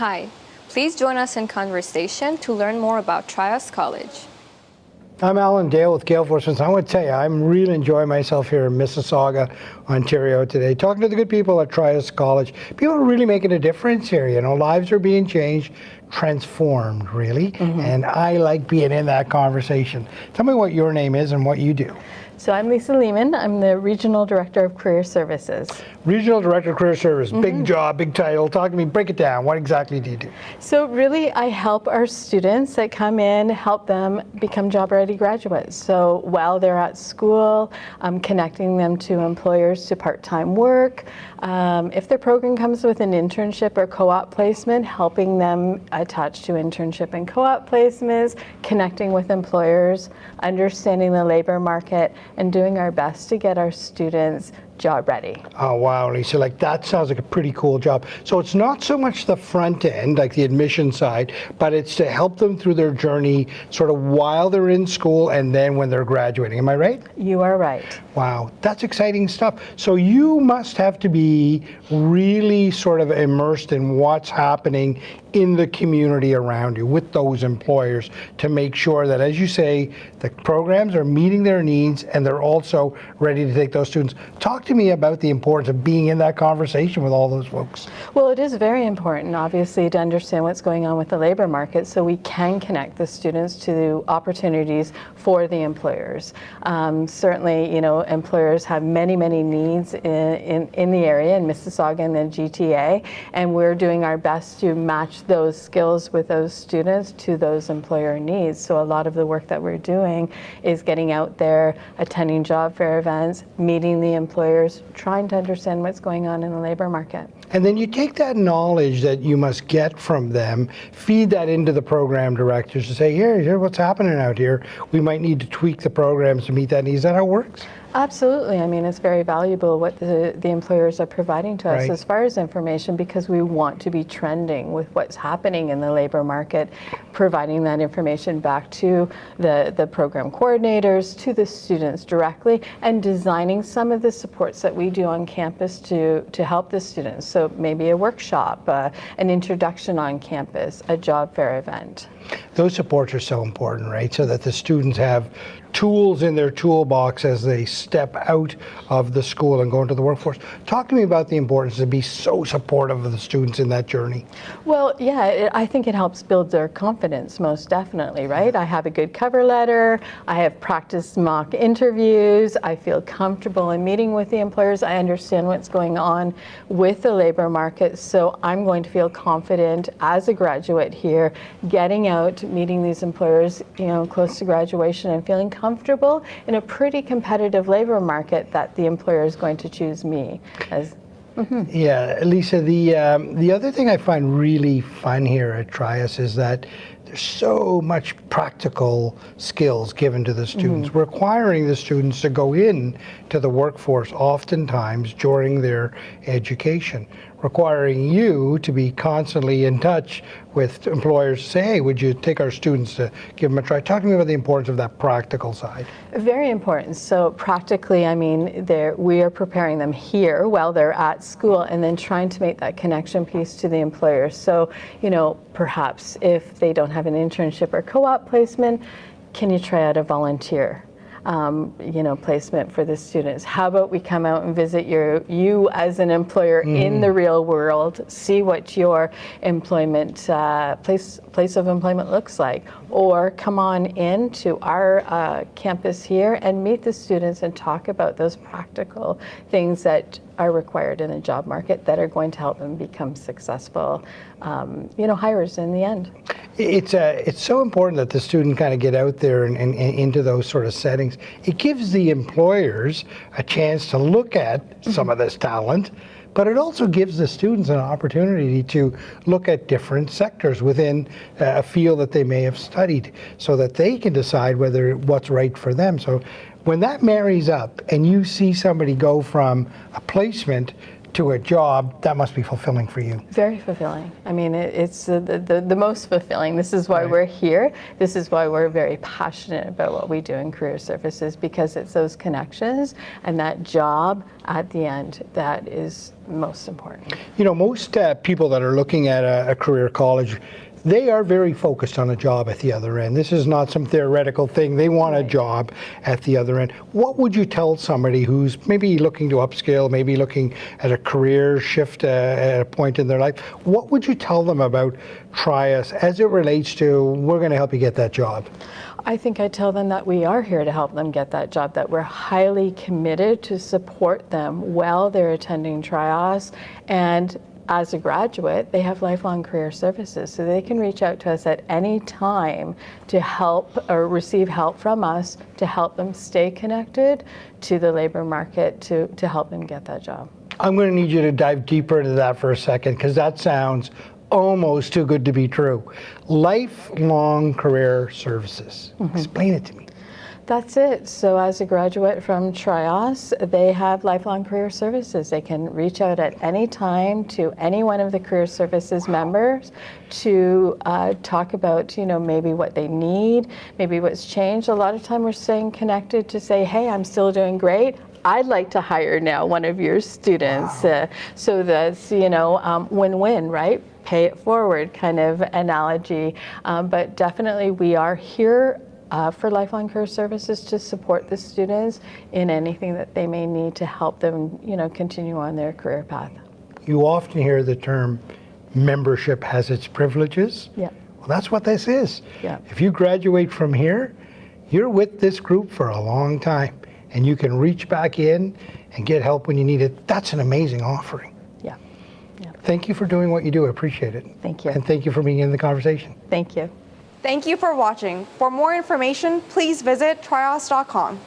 Hi, please join us in conversation to learn more about Trias College. I'm Alan Dale with Gale Force. I want to tell you, I'm really enjoying myself here in Mississauga, Ontario today, talking to the good people at Trias College. People are really making a difference here. You know, lives are being changed, transformed, really. And I like being in that conversation. Tell me what your name is and what you do. So I'm Lisa Lehmann. I'm the Regional Director of Career Services. Regional Director of Career Service, big job, big title. Talk to me, break it down. What exactly do you do? So really, I help our students that come in, help them become job-ready graduates. So while they're at school, I'm connecting them to employers to part-time work. If their program comes with an internship or co-op placement, helping them attach to internship and co-op placements, connecting with employers, understanding the labor market, and doing our best to get our students job ready. Oh wow, Lisa, like that sounds like a pretty cool job. So it's not so much the front end, like the admission side, but it's to help them through their journey sort of while they're in school and then when they're graduating. Am I right? You are right. Wow, that's exciting stuff. So you must have to be really sort of immersed in what's happening in the community around you with those employers to make sure that, as you say, the programs are meeting their needs and they're also ready to take those students. Talk to me about the importance of being in that conversation with all those folks. Well, it is very important, obviously, to understand what's going on with the labor market so we can connect the students to opportunities for the employers. Certainly, you know, employers have many, many needs in the area, in Mississauga and the GTA, and we're doing our best to match those skills with those students to those employer needs. So a lot of the work that we're doing is getting out there, attending job fair events, meeting the employers, trying to understand what's going on in the labor market. And then you take that knowledge that you must get from them, feed that into the program directors to say, here's what's happening out here. We might need to tweak the programs to meet that need. Is that how it works? Absolutely. I mean, it's very valuable what the employers are providing to us as far as information, because we want to be trending with what's happening in the labor market, providing that information back to the program coordinators, to the students directly, and designing some of the supports that we do on campus to help the students. So maybe a workshop, an introduction on campus, a job fair event. Those supports are so important, right? So that the students have tools in their toolbox as they step out of the school and go into the workforce. Talk to me about the importance to be so supportive of the students in that journey. Well, yeah, I think it helps build their confidence, most definitely, right? I have a good cover letter, I have practiced mock interviews, I feel comfortable in meeting with the employers, I understand what's going on with the labor market, so I'm going to feel confident as a graduate here, getting out, meeting these employers, you know, close to graduation, and feeling comfortable in a pretty competitive labor market that the employer is going to choose me as. Yeah, Lisa, the other thing I find really fun here at Trias is that there's so much practical skills given to the students, requiring the students to go in to the workforce oftentimes during their education, requiring you to be constantly in touch with employers to say, hey, would you take our students to give them a try? Talk to me about the importance of that practical side. Very important. So practically, I mean, we are preparing them here while they're at school and then trying to make that connection piece to the employer. So, you know, perhaps if they don't have an internship or co-op placement, can you try out a volunteer? You know, placement for the students. How about we come out and visit you as an employer in the real world, see what your employment place of employment looks like, or come on in to our campus here and meet the students and talk about those practical things that are required in the job market that are going to help them become successful, you know, hires in the end. It's so important that the student kind of get out there and into those sort of settings. It gives the employers a chance to look at some of this talent, but it also gives the students an opportunity to look at different sectors within a field that they may have studied so that they can decide what's right for them. So when that marries up and you see somebody go from a placement to a job, that must be fulfilling for you. Very fulfilling. I mean, it's the most fulfilling. This is why we're here. This is why we're very passionate about what we do in career services, because it's those connections and that job at the end that is most important. You know, most people that are looking at a career college, they are very focused on a job at the other end. This is not some theoretical thing. They want a job at the other end. What would you tell somebody who's maybe looking to upskill, maybe looking at a career shift at a point in their life? What would you tell them about Trias as it relates to, we're going to help you get that job? I think I tell them that we are here to help them get that job, that we're highly committed to support them while they're attending Trias, and as a graduate, they have lifelong career services, so they can reach out to us at any time to help or receive help from us to help them stay connected to the labor market to help them get that job. I'm going to need you to dive deeper into that for a second, because that sounds almost too good to be true. Lifelong career services. Explain it to me. That's it. So as a graduate from Trias, they have lifelong career services. They can reach out at any time to any one of the career services members to talk about, you know, maybe what they need, maybe what's changed. A lot of time we're staying connected to say, hey, I'm still doing great. I'd like to hire now one of your students. So that's, you know, win-win, right? Pay it forward kind of analogy. But definitely we are here for lifelong career services to support the students in anything that they may need to help them, you know, continue on their career path. You often hear the term membership has its privileges. Yeah. Well, that's what this is. Yeah. If you graduate from here, you're with this group for a long time, and you can reach back in and get help when you need it. That's an amazing offering. Yeah. Yeah. Thank you for doing what you do. I appreciate it. Thank you. And thank you for being in the conversation. Thank you. Thank you for watching. For more information, please visit trios.com.